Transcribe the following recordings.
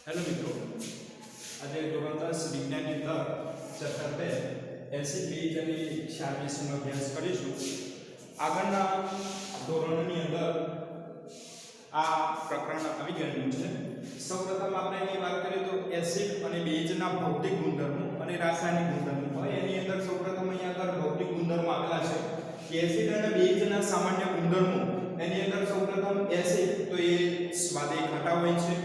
Hello मित्रों, आज धोरण 10 विज्ञान की अंदर चैप्टर 2 एसिड बेज અને ક્ષાર વિષયનો અભ્યાસ કરીશું। આગળના ધોરણની અંદર આ પ્રકરણ આવી ગયું છે। સૌપ્રથમ આપણે એની વાત કરીએ તો એસિડ અને બેઝના ભૌતિક ગુણધર્મો અને રાસાયણિક ગુણધર્મો હોય। એની અંદર સૌપ્રથમ અહીંયા આગળ ભૌતિક ગુણધર્મો આપેલા છે કે એસિડ અને બેઝના સામાન્ય ગુણધર્મો। એની અંદર સૌપ્રથમ એસિડ તો એ સ્વાદે ખાટા હોય છે।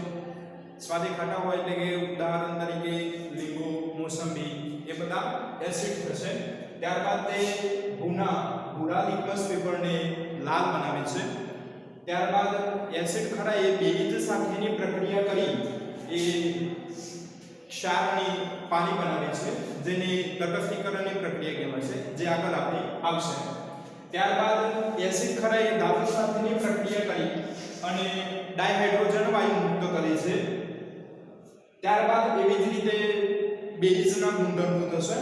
स्वादे खाटा हो એટલે કે ઉદાહરણ તરીકે લીંબુ મોસંબી એ બધા એસિડ થશે। ત્યારબાદ તે ભૂરા લિટમસ પેપરને લાલ બનાવે છે। ત્યારબાદ એસિડ ખરા એ બેઝ સાથેની પ્રક્રિયા કરી એ ક્ષારને પાણી બનાવે છે, જેને તટસ્થીકરણની પ્રક્રિયા કહેવાય છે, જે આગળ આપણે આવશે। ત્યારબાદ એસિડ ખરા એ ધાતુ સાથેની પ્રક્રિયા કરી અને ડાયહાઇડ્રોજન વાયુ મુક્ત કરે છે। ત્યારબાદ એવી જ રીતે બેઝના ગુણધર્મો થશે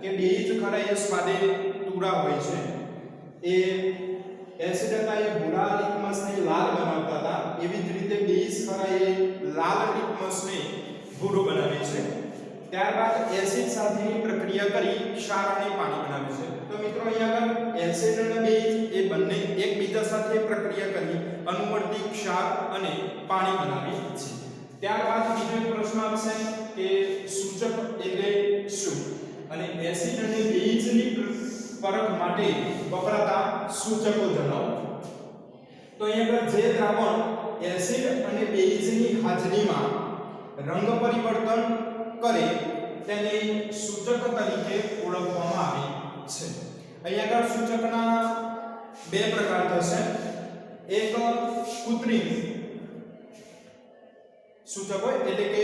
કે બેઝ ખરા એ સ્વાદે તુરા હોય છે। એ એસિડ હતા એ ભૂરા લિટમસને લાલ બનાવતા હતા, એવી જ રીતે બેઝ ખરા એ લાલ લિટમસને ભૂરો બનાવે છે। ત્યારબાદ એસિડ સાથેની પ્રક્રિયા કરી ક્ષાર અને પાણી બનાવે છે। તો મિત્રો અહીંયા આગળ એસિડ અને બેઝ એ બંને એકબીજા સાથે પ્રક્રિયા કરી અનુવર્તી ક્ષાર અને પાણી બનાવે છે। ત્યારબાદ બીજો એક પ્રશ્ન આવશે કે સૂચક એટલે શું અને એસિડ અને બેઝની પરખ માટે વપરાતા સૂચકો જણાવો। તો અહીંયા આગળ જે દ્રાવણ એસિડ અને બેઝની હાજરીમાં રંગ પરિવર્તન કરે તેને સૂચક તરીકે ઓળખવામાં આવે છે। અહીંયા આગળ સૂચકના બે પ્રકાર થશે। એક કૃત્રિમ સૂચકો એટલે કે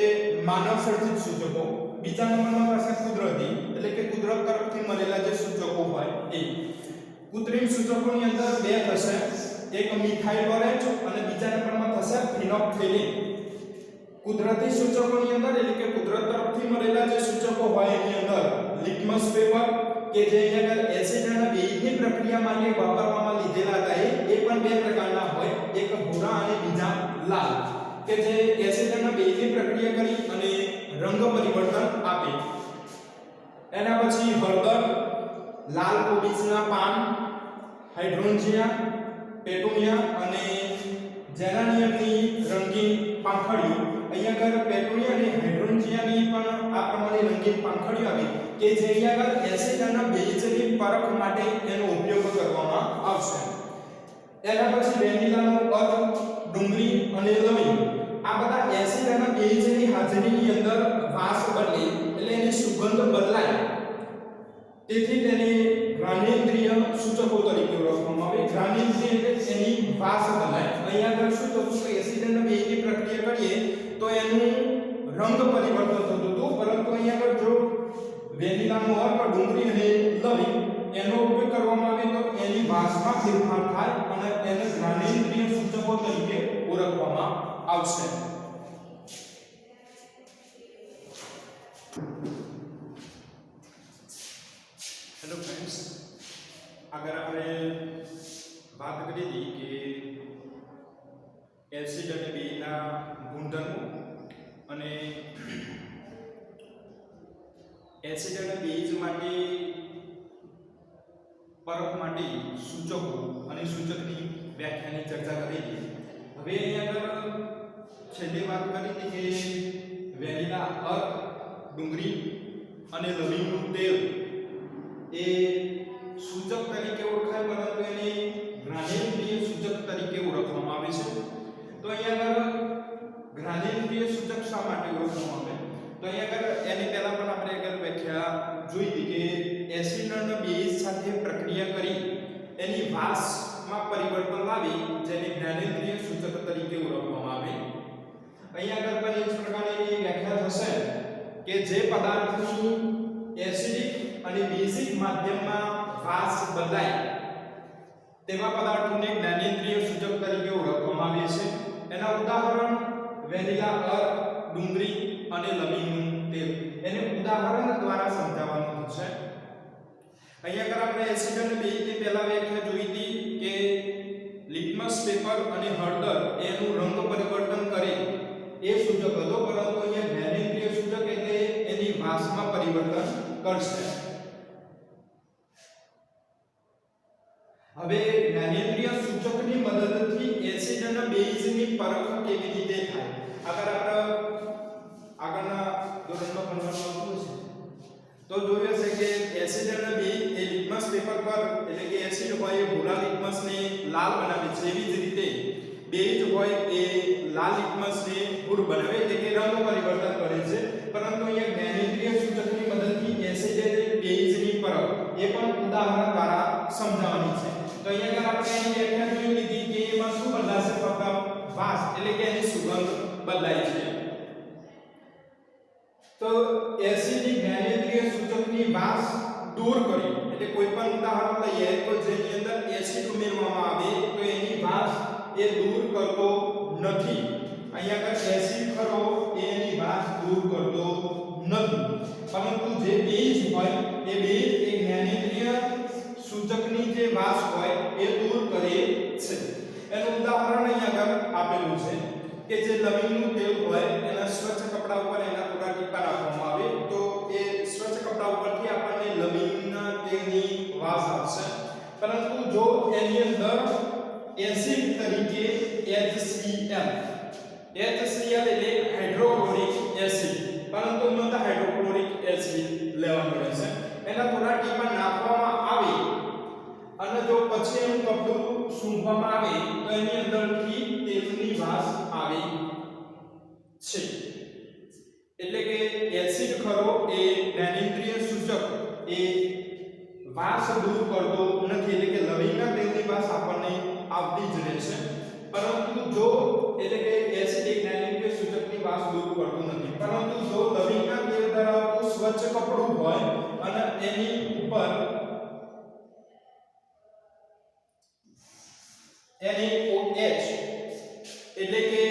માનવ સર્જિત સૂચકો, બીજા નંબરમાં પાસે કુદરતી એટલે કે કુદરત તરફથી મળેલા જે સૂચકો હોય એ। કૃત્રિમ સૂચકોની અંદર બે થશે, એક મિથાઇલ ઓરેન્જ અને બીજા નંબરમાં થશે ફિનોલ્ફથેલિન। કુદરતી સૂચકોની અંદર એટલે કે કુદરત તરફથી મળેલા જે સૂચકો હોય એની અંદર લિટમસ પેપર કે જે અહીંયા એસિડ અને બેઝની પ્રક્રિયા માટે વાપરવામાં લીધેલા હતા એ પણ બે પ્રકારના હોય, એક ભૂરા અને બીજા લાલ, કે જે એસિડ અને બેઝની પ્રક્રિયા કરી અને રંગ પરિવર્તન આપે। એના પછી હળદર, લાલ કોબીજના પાન, હાઇડ્રોન્જિયા, પેટુનિયા અને જેરાનિયમની રંગીન પાંખડીઓ। અહીંયા આગળ પેટુનિયા અને હાઇડ્રોન્જિયાની પણ આ પ્રમાણે રંગીન પાંખડીઓ આવી કે જે અહીંયા આગળ એસિડ અને બેઝની પરખ માટે એનો ઉપયોગ કરવામાં આવશે। એના પછી વેનીલાનો અર્ક, ડુંગળી અને લવિંગ આ બધા એસિડ અને બેઝની હાજરીની અંદર વાસ બદલે એટલે એની સુગંધ બદલાય, તેથી તેને ઘ્રાણેન્દ્રિય સૂચકો તરીકે ઓળખવામાં આવે। ઘ્રાણેન્દ્રિય એટલે એની વાસ બદલાય। અહીંયા આગળ શું થતું કે એસિડ અને બેઝની પ્રક્રિયા કરીએ તો એનું રંગ પરિવર્તન થતું હતું, પરંતુ અહીંયા આગળ જો વેનીલાનો અર્ક, ડુંગળી અને લવિંગ એનો ઉપયોગ કરવામાં આવે તો એની વાસમાં ફેરફાર થાય અને એને ઘ્રાણેન્દ્રિય સૂચકો તરીકે ઓળખવામાં આવશે। હેલો ફ્રેન્ડ્સ, આગળ આપણે વાત કરી હતી કે એસિડ અને બેઝના ગુણધર્મો અને એસિડ અને બેઝ માટે પરખ માટે સૂચકો અને સૂચકની વ્યાખ્યાની ચર્ચા કરી હતી। હવે અહીંયા આગળ છેલ્લે વાત કરી હતી કે વેનીલા અર્ક, ડુંગળી અને લવિંગનું તેલ એ સૂચક તરીકે ઓળખાય, પરંતુ એને ઘ્રાણેન્દ્રિય સૂચક તરીકે ઓળખવામાં આવે છે। તો અહીંયા આગળ ઘ્રાણેન્દ્રિય સૂચક શા માટે ઓળખવામાં આવે? તો અહીંયા આગળ એની પહેલા પણ આપણે આગળ વ્યાખ્યા જોઈ હતી કે એસિડ અને બેઝ સાથે પ્રક્રિયા કરી એની વાસમાં પરિવર્તન લાવી જેને જ્ઞાનેન્દ્રિય સૂચક તરીકે ઓળખવામાં આવે। અહીંયા આગળ પણ એ જ પ્રકારની વ્યાખ્યા થશે કે જે પદાર્થની એસિડિક અને બેઝિક માધ્યમમાં વાસ બદલાય તેવા પદાર્થોને જ્ઞાનેન્દ્રિય સૂચક તરીકે ઓળખવામાં આવે છે। એના ઉદાહરણ વેનીલા અર્ક, ડુંગળી અને લવિંગનું તેલ, એને ઉદાહરણ દ્વારા સમજાવવાનું થશે। અહીંયા આગળ આપણે એસિડ અને બેઝની પહેલા વ્યાખ્યા જોઈ હતી કે લિટમસ પેપર અને હળદર એનું રંગ પરિવર્તન કરે એ સૂચક હતો, પરંતુ પરિવર્તન કરશે. હવે જ્ઞાનેન્દ્રિય સૂચકની મદદથી એસિડ અને બેઝની પરખ કેવી રીતે થાય? આગળના ધોરણમાં ભણવાનું આવતું છે તો જોયું હશે કે એસિડ અને બેઝ એ લિટમસ પેપર પર એટલે કે એસિડ હોય એ ભૂરા લિટમસને લાલ બનાવે છે, એવી જ રીતે બેઝ હોય એ લાલ લિટમસને ભૂરું બનાવે એટલે કે રંગ પરિવર્તન કરે છે. પરંતુ અહીંયા જ્ઞાનેન્દ્રિય સૂચકની મદદથી એસિડ અને બેઝની પરખ એ પણ ઉદાહરણ દ્વારા સમજાવવાની છે. તો અહીંયા આપણે એની વ્યાખ્યા જોઈ લીધી કે એમાં શું બદલાશે? ફક્ત વાસ એટલે કે એની સુગંધ બદલાય છે. તો એસિડિક જ્ઞાનેન્દ્રિય સૂચકની વાસ દૂર કરી એટલે કોઈ પણ ઉદાહરણ લઈએ તો જેની અંદર એસિડ ઉમેરવામાં આવે તો એની વાસ એ દૂર કરતો નથી. અહીંયા આગળ એસિડ ખરો એની વાસ દૂર કરતો નથી, પરંતુ જે બેઝ હોય એ બેઝ એ જ્ઞાનેન્દ્રિય સૂચકની જે વાસ હોય એ દૂર કરે છે. એનું ઉદાહરણ અહીંયા આગળ આપેલું છે કે જે લવિંગનું તેલ હોય એના સ્વચ્છ કપડા ઉપર એના થોડા ટીપા નાખવામાં આવે તો એ સ્વચ્છ કપડા ઉપરથી આપણને લવિંગના તેલની વાસ આવશે. પરંતુ જો એની અંદર એસિડ તરીકે HCl એટલે હાઇડ્રોક્લોરિક એસિડ, પરંતુ એમાં તો હાઇડ્રોક્લોરિક એસિડ લેવાનું રહેશે, એના થોડા ટીપા નાખવામાં આવે અને જો પછી એનું કપડું સૂંઘવામાં આવે તો એની અંદરથી તેલની વાસ આવે છે. એટલે કે એસિડ ખરો એ જ્ઞાનેન્દ્રિય સૂચક એ વાસ દૂર કરતો નથી, એટલે કે લવિંગના તેલની વાસ આપણને આવતી જ રહેશે. પરંતુ જો એટલે કે એસિડ એ જ્ઞાનેન્દ્રિય સૂચકની વાસ દૂર કરતું નથી, પરંતુ જો લવિંગના તેલ ધરાવતું સ્વચ્છ કપડું હોય અને એની ઉપર NaOH એટલે કે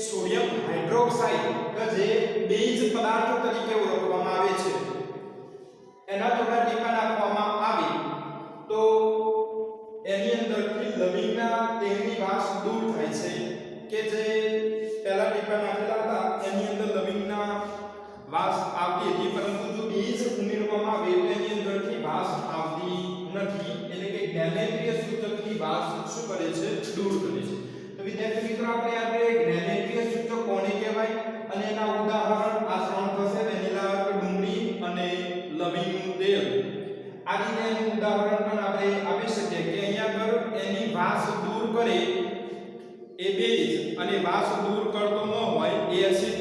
સોડિયમ હાઇડ્રોક્સાઇડ કે જે બેઝ પદાર્થ તરીકે ઓળખવામાં આવે છે એના થોડા ટીપા નાખવામાં આવે તો એની અંદરથી લવિંગના તેલની વાસ દૂર થાય છે. કે જે પહેલા ટીપા નાખેલા હતા એની અંદર લવિંગના વાસ આવતી હતી, પરંતુ જો બેઝ ઉમેરવામાં આવે તો એની અંદરથી વાસ આવતી નથી. એટલે કે જ્ઞાનેન્દ્રિય સૂચકની વાસ શું કરે છે? દૂર કરે છે. તો વિદ્યાર્થી મિત્રો આપણે જ્ઞાનેન્દ્રિય સૂચક કોને કહેવાય અને એના ઉદાહરણ આ ત્રણ થશે: વેનીલા, ડુંગળી અને લવિંગનું તેલ. આ રીતે એનું ઉદાહરણ પણ આપણે આપી શકીએ કે અહીંયા આગળ એની વાસ દૂર કરે એ બેઝ અને વાસ દૂર કરતો ન હોય એ એસિડ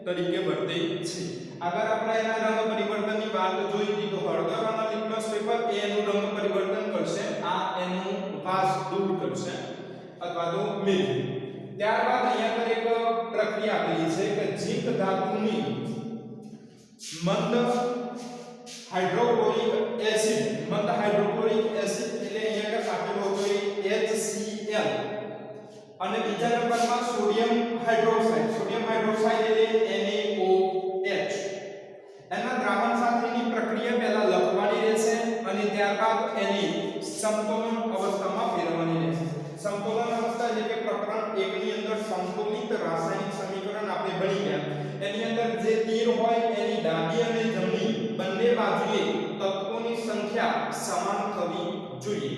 તરીકે વર્તે છે. આગળ આપણે એના રંગ પરિવર્તનની વાત જોઈ હતી તો હળદર અને લિટમસ પેપર એનું રંગ પરિવર્તન કરશે, આ એનું વાસ દૂર કરશે અથવા તો મેળવી. ત્યારબાદ અહીંયા પર એક પ્રક્રિયા આપેલી છે કે ઝીંક ધાતુની મંદ હાઇડ્રોક્લોરિક એસિડ એટલે અહીંયા આગળ આપેલો હોય HCl અને બીજા નંબરમાં સોડિયમ હાઇડ્રોક્સાઇડ એટલે NaOH. એના દ્રાવણ સાથેની પ્રક્રિયા પહેલા લખવાની રહેશે અને ત્યારબાદ એની સમતોલન અવસ્થામાં ફેરવવાની રહેશે. સમતોલન અવસ્થા એટલે કે પ્રકરણ 1 ની અંદર સંતુલિત રાસાયણિક સમીકરણ આપણે ભણી ગયા. એની અંદર જે તીર હોય એની ડાબી અને જમણી બંને બાજુએ તત્વોની સંખ્યા સમાન થવી જોઈએ.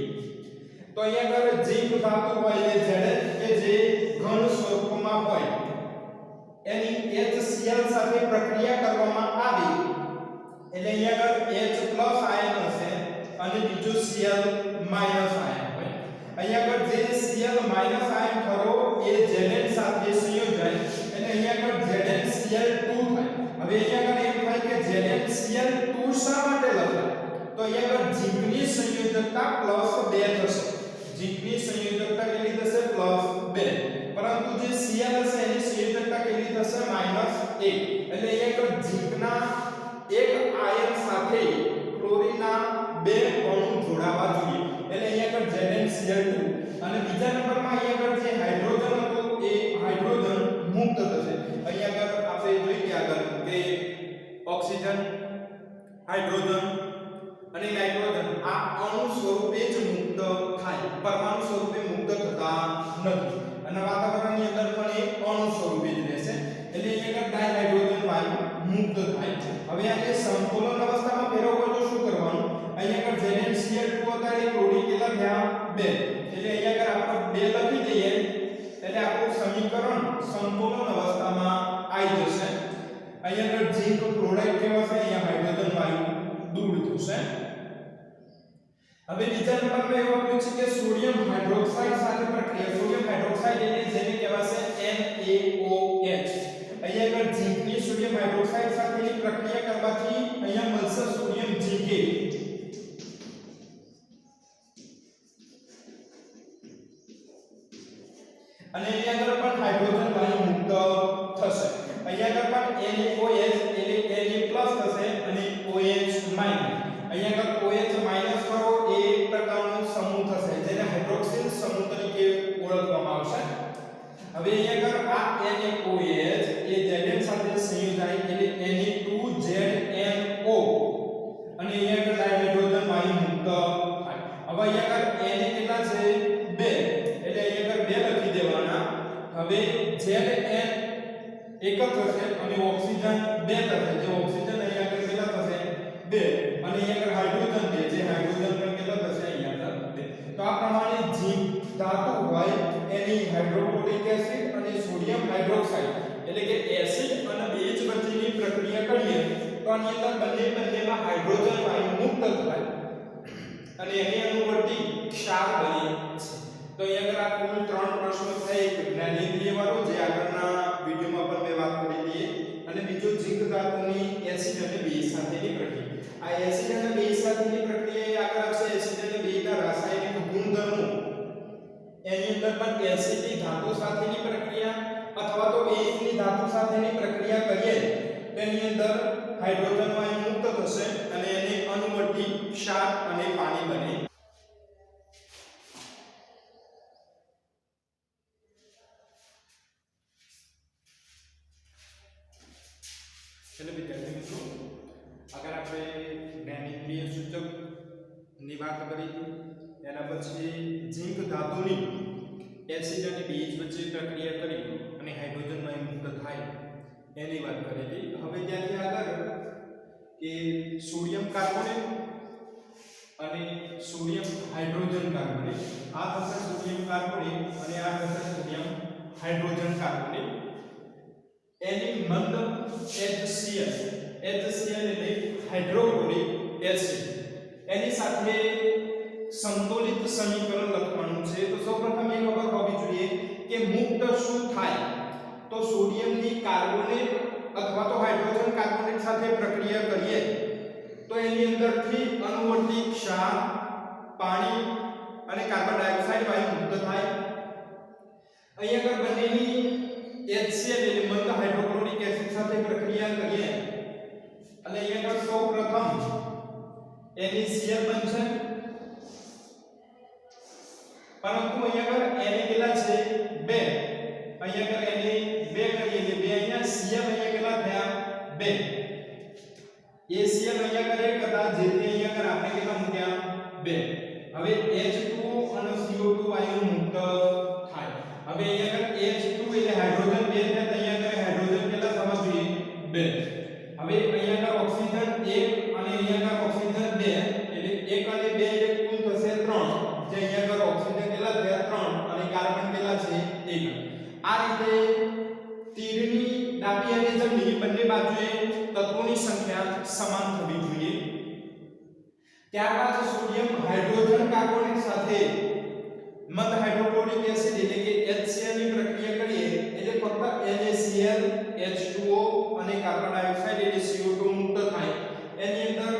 તો અહીંયા આગળ ઝીંક ધાતુ હોય એટલે Zn કે જે ઘન સ્વરૂપમાં હોય એની HCl સાથે પ્રક્રિયા કરવામાં આવે એટલે અહીંયા આગળ H+ આયન હશે અને બીજો Cl- આયન હોય. અહીંયા આગળ જે Cl- આયન ખરો એ Zn સાથે સંયોજાય એટલે અહીંયા આગળ ZnCl2 થાય. હવે અહીંયા આગળ એમ થાય કે ZnCl2 શા માટે લખાય? તો અહીંયા આગળ ઝીંકની સંયોજકતા +2 થશે. ઝીંકની સંયોજકતા કેટલી થશે? +2. પરંતુ જે Cl હશે એની સંયોજકતા કેટલી થશે? -1. એટલે અહીંયા આગળ ઝીંકના એક આયન સાથે ક્લોરીનના 2 અણુ જોડાવા જોઈએ. એટલે અહીંયા આગળ ZnCl2 અને બીજા નંબરમાં અહીંયા આગળ જે હાઇડ્રોજન હતો એ હાઇડ્રોજન મુક્ત થશે. અહીંયા આગળ આપણે જોઈ ગયા આગળ કે ઓક્સિજન, હાઇડ્રોજન અને નાઇટ્રોજન આ અણુ સ્વરૂપે જ મુક્ત થાય, પરમાણુ સ્વરૂપે મુક્ત થતા નથી અને વાતાવરણની અંદર પણ એ અણુ સ્વરૂપે જ રહેશે. એટલે અહીંયા આગળ ડાયહાઇડ્રોજન વાયુ મુક્ત થાય છે. હવે આ જે સમતોલન આગળ ક્લોરીન કેટલા થયા 2 એટલે અહીંયા આગળ આપણે 2 લખી દઈએ એટલે આપણું સમીકરણ સંતુલન અવસ્થામાં આવી જશે અહીંયા આગળ ઝિંક ક્લોરાઇડ કહેવાશે અહીંયા હાઇડ્રોજન વાયુ દૂર થશે હવે બીજા નંબરમાં એવું આપ્યું છે કે સોડિયમ હાઇડ્રોક્સાઇડ સાથે પ્રક્રિયા સોડિયમ હાઇડ્રોક્સાઇડ એટલે જેને કહેવાશે NaOH અહીંયા આગળ ઝિંકની સોડિયમ હાઇડ્રોક્સાઇડ સાથેની પ્રક્રિયા કરવાથી અહીંયા મળશે સોડિયમ ઝિંકેટ અને અહીંયા આગળ પણ હાઇડ્રોજન વાયુ મુક્ત થશે અહીંયા આગળ પણ NaOH એટલે Na+ થશે અને OH- અહીંયા આગળ OH- કરો એ પ્રકારનો સમૂહ થશે જેને હાઇડ્રોક્સિલ સમૂહ તરીકે ઓળખવામાં આવશે હવે અહીંયા આગળ આ NaOH એ Zn સાથે સંયોજાય એટલે Na2ZnO અને અહીંયા આગળ હાઇડ્રોજન વાયુ મુક્ત થાય હવે અહીંયા આગળ Na કેટલા છે 2 એટલે અહીંયા આગળ 2 લખી દેવાના હવે Zn એક થશે અને ઓક્સિજન 2 થશે જે ઓક્સિજન અહીંયા આગળ કેટલા થશે 2 અને અહીંયા આગળ હાઇડ્રોજન 2 જે હાઇડ્રોજન પણ કેટલા થશે અહીંયા આગળ 2 તો આ પ્રમાણે ઝિંક ધાતુ હોય એની હાઇડ્રોક્લોરિક એસિડ અને સોડિયમ હાઇડ્રોક્સાઇડ એટલે કે એસિડ અને બેઝ વચ્ચેની પ્રક્રિયા કરીએ તો આની અંદર બંનેમાં હાઇડ્રોજન વાયુ મુક્ત થાય અને એની અનુવર્તી ક્ષાર બને છે તો અહીંયા આગળ આ કુલ 3 પ્રશ્નો થઈ જ્ઞાનેન્દ્રિય વાળો જે આગળના વિડિયોમાં પણ મેં વાત કરી હતી અને બીજો ઝિંક ધાતુની એસિડ અને બેઝ સાથેની પ્રક્રિયા આ એસિડ અને બેઝ સાથેની પ્રક્રિયા આગળ આવશે એસિડ અને બેઝના રાસાયણિક ગુણધર્મો એની અંદર પણ એસિડની ધાતુ સાથેની પ્રક્રિયા અથવા તો બેઝની ધાતુ સાથેની પ્રક્રિયા કરીએ તેની અંદર હાઇડ્રોજન વાયુ મુક્ત થશે અને એને અનુવર્તી ક્ષાર અને પાણી બને चलो विद्यार्थी मित्रों अगर આપણે જ્ઞાનેન્દ્રિય સૂચક ની વાત કરી એના પછી ઝિંક ધાતુની એસિડ અને બેઝ વચ્ચે પ્રક્રિયા કરી અને હાઇડ્રોજન વાયુ મુક્ત થાય એની વાત કરી હતી હવે ત્યાંથી આગળ કે સોડિયમ કાર્બોનેટ અને સોડિયમ હાઇડ્રોજન કાર્બોનેટ આ થશે સોડિયમ કાર્બોનેટ અને આ થશે સોડિયમ હાઇડ્રોજન કાર્બોનેટ એની મંદ HCl એટલે હાઇડ્રોક્લોરિક એસિડ એની સાથે સંતુલિત સમીકરણ લખવાનું છે તો સૌપ્રથમ એ ખબર હોવી જોઈએ કે મુક્ત શું થાય તો સોડિયમની કાર્બોનેટ અથવા તો હાઇડ્રોજન કાર્બોનેટ સાથે પ્રક્રિયા કરીએ તો એની અંદરથી અણુવર્તી ક્ષાર પાણી અને કાર્બન ડાયોક્સાઇડ વાયુ મુક્ત થાય અહીંયા આગળ બંનેની HCl એટલે મંદ હાઇડ્રોક્લોરિક એસિડ સાથે પ્રક્રિયા કરીએ અને અહીંયા આગળ સૌપ્રથમ NaCl બનશે પરંતુ અહીંયા આગળ Na કેટલા છે 2 અહીંયા આગળ Na 2 કરીએ એટલે 2 અહીંયા Cl અહીંયા કેટલા થયા 2 ACl અહીંયા આગળ 1 હતા જેથી અહીંયા આગળ આપણે કેટલા મૂક્યા 2 હવે H2O અને CO2 વાયુ મુક્ત થાય હવે અહીંયા આગળ H2 એટલે હાઇડ્રોજન 2 થયા અહીંયા આગળ હાઇડ્રોજન કેટલા થવા જોઈએ 2 હવે અહીંયા આગળ ઓક્સિજન 1 અને અહીંયા આગળ ઓક્સિજન 2 એટલે 1 અને 2 એટલે કુલ થશે 3 જે અહીંયા આગળ ઓક્સિજન કેટલા થયા 3 અને કાર્બન કેટલા છે 1 આ રીતે તીરની ડાબી અને જમણી બંને બાજુએ તત્વોની સંખ્યા સમાન થવી જોઈએ ત્યારબાદ સોડિયમ હાઇડ્રોજન કાર્બોનેટ સાથે મંદ હાઇડ્રોક્લોરિક એસિડ એટલે કે HCl ની પ્રક્રિયા કરીએ એટલે ફક્ત NaCl H2O અને કાર્બન ડાયોક્સાઇડ એટલે CO2 મુક્ત થાય એની અંદર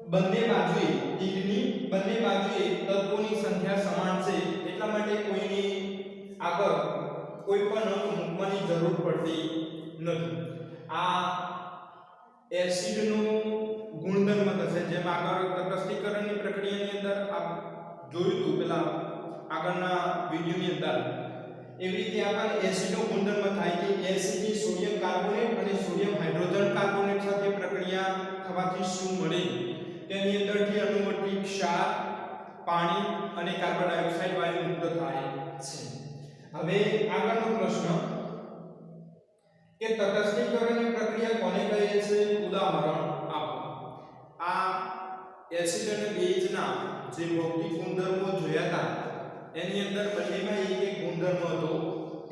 બંને બાજુએ તીરની બંને બાજુએ તત્વોની સંખ્યા સમાન છે એટલા માટે કોઈની આગળ કોઈ પણ અંક મૂકવાની જરૂર પડતી નથી આ એસિડનું ગુણધર્મ થશે જેમ આગળ તટસ્થીકરણની પ્રક્રિયાની અંદર આપ જોયું હતું પેલા આગળના વિડિયોની અંદર એવી રીતે આપણે એસિડનો ગુણધર્મ થાય કે એસિડની સોડિયમ કાર્બોનેટ અને સોડિયમ હાઇડ્રોજન કાર્બોનેટ સાથે પ્રક્રિયા થવાથી શું મળે તેની અંદરથી અણુવર્તી ક્ષાર પાણી અને કાર્બન ડાયોક્સાઇડ વાયુ મુક્ત થાય છે હવે આગળનો પ્રશ્ન કે તટસ્થીકરણની પ્રક્રિયા કોને કહે છે ઉદાહરણ આપો આ એસિડ અને બેઝના જે ભૌતિક ગુણધર્મો જોયા હતા એની અંદર બંનેમાં એક ગુણધર્મ હતો.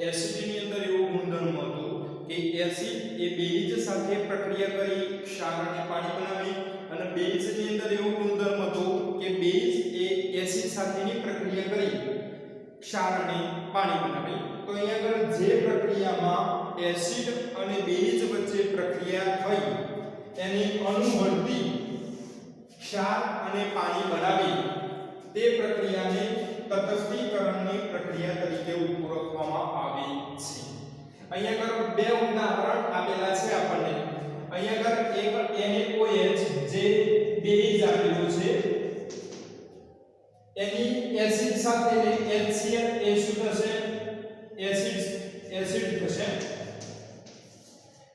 એસિડ ની અંદર એવો ગુણધર્મ હતો કે એસિડ એ બેઝ સાથે પ્રક્રિયા કરી ક્ષાર અને પાણી બનાવી, અને બેઝ ની અંદર એવો ગુણધર્મ હતો કે બેઝ એ એસિડ સાથેની પ્રક્રિયા કરી ક્ષાર અને પાણી બનાવી. તો અહીંયા આગળ જે પ્રક્રિયામાં એસિડ અને બેઝ વચ્ચે પ્રક્રિયા થઈ એની અનુવર્તી ક્ષાર અને પાણી બનાવી તે પ્રક્રિયાને તટસ્થીકરણની પ્રક્રિયા તરીકે ઓળખવામાં આવે છે. અહીંયા આગળ બે ઉદાહરણ આપેલા છે આપણને. અહીંયા આગળ એક NaOH જે બેઝ આપેલું છે એની એસિડ સાથે HCl એ શું થશે? એસિડ થશે.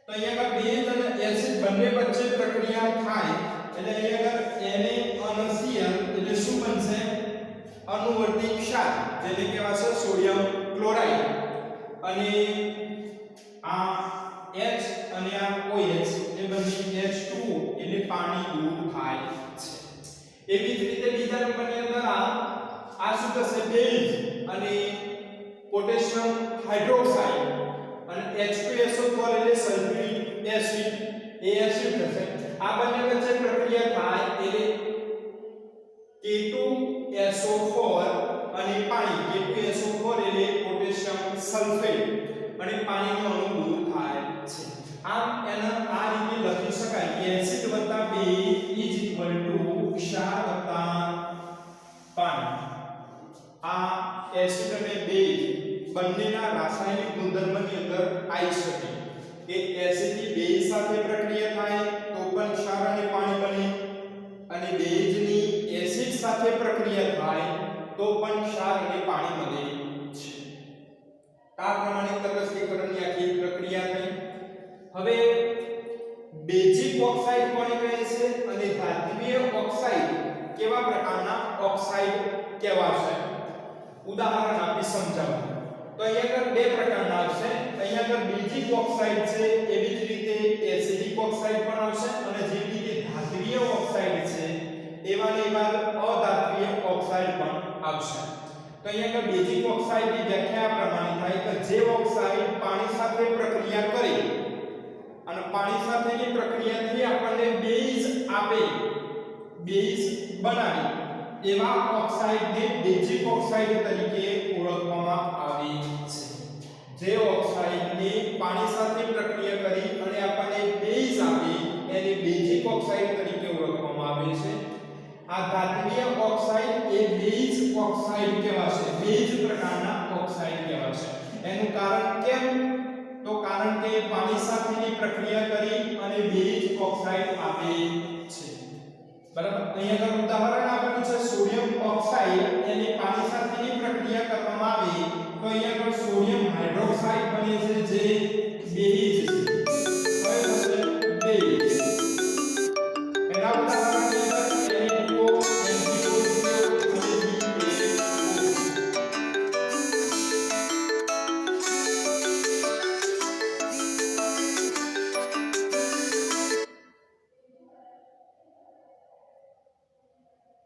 તો અહીંયા આગળ બેઝ અને એસિડ બંને વચ્ચે પ્રક્રિયા થાય એટલે અહીંયા આગળ NaCl એટલે શું બનશે? અનુવર્તી ક્ષાર, જેને કહેવાશે સોડિયમ ક્લોરાઇડ. અને આ H અને આ OH એ બંને H2 એટલે પાણી દૂર થાય છે. એવી જ રીતે બીજા નંબરની અંદર આ શું થશે? બેઝ અને પોટેશિયમ હાઇડ્રોક્સાઇડ અને H2SO4 એટલે સલ્ફ્યુરિક એસિડ એ એસિડ થશે. આ બંને વચ્ચે પ્રક્રિયા થાય એટલે K2SO4 અને પાણી, K2SO4 એટલે પોટેશિયમ સલ્ફેટ અને પાણીનો અણુ દૂર થાય છે. આમ એના આ રીતે લખી શકાય કે એસિડ વત્તા બેઝ ક્ષાર વત્તા પાણી. આ એસિડ અને બેઝ બંનેના રાસાયણિક ગુણધર્મની અંદર આવી શકે કે એસિડ ની બેઝ સાથે પ્રક્રિયા થાય તો પણ ક્ષાર અને પાણી બને, અને બેઝની એસિડ સાથે પ્રક્રિયા થાય તો પણ ક્ષાર અને પાણી બને છે. આ પ્રમાણે તટસ્થીકરણની આખી પ્રક્રિયા થઈ. હવે બેઝિક ઓક્સાઇડ કોને કહે છે અને ધાત્વિય ઓક્સાઇડ કેવા પ્રકારના ઓક્સાઇડ કહેવાશે? ઉદાહરણ આપી સમજાવું. તો અહીંયા આગળ બે પ્રકારના આવશે. અહીંયા આગળ બેઝિક ઓક્સાઇડ છે, એવી જ રીતે એસિડિક ઓક્સાઇડ પણ આવશે, અને જેવી રીતે ધાત્વિય ઓક્સાઇડ છે એવા ને એવા અધાત્વિય ઓક્સાઇડ પણ આવશે. તો અહીંયા આગળ બેઝિક ઓક્સાઇડની વ્યાખ્યા પ્રમાણે થાય કે જે ઓક્સાઇડ પાણી સાથે પ્રક્રિયા કરે અને પાણી સાથેની પ્રક્રિયાથી આપણને બેઝ આપે, બેઝ બનાવે એવા ઓક્સાઇડને બેઝિક ઓક્સાઇડ તરીકે ઓળખવામાં આવે છે. જે ઓક્સાઇડને પાણી સાથે પ્રક્રિયા કરી અને આપણને બેઝ આપે એને બેઝિક ઓક્સાઇડ તરીકે ઓળખવામાં આવે છે. આ ધાત્વિય ઓક્સાઇડ એ બેઝ ઓક્સાઇડ કહેવાશે, બેઝ પ્રકારના ઓક્સાઇડ કહેવાશે. એનું કારણ કેમ? તો કારણ કે પાણી સાથેની પ્રક્રિયા કરી અને બેઝ ઓક્સાઇડ આપે છે. બરાબર. અહીંયા આગળ ઉદાહરણ આપેલું છે સોડિયમ ઓક્સાઇડ, એને પાણી સાથેની પ્રક્રિયા કરવામાં આવે તો અહીંયા આગળ સોડિયમ હાઇડ્રોક્સાઇડ બને છે જે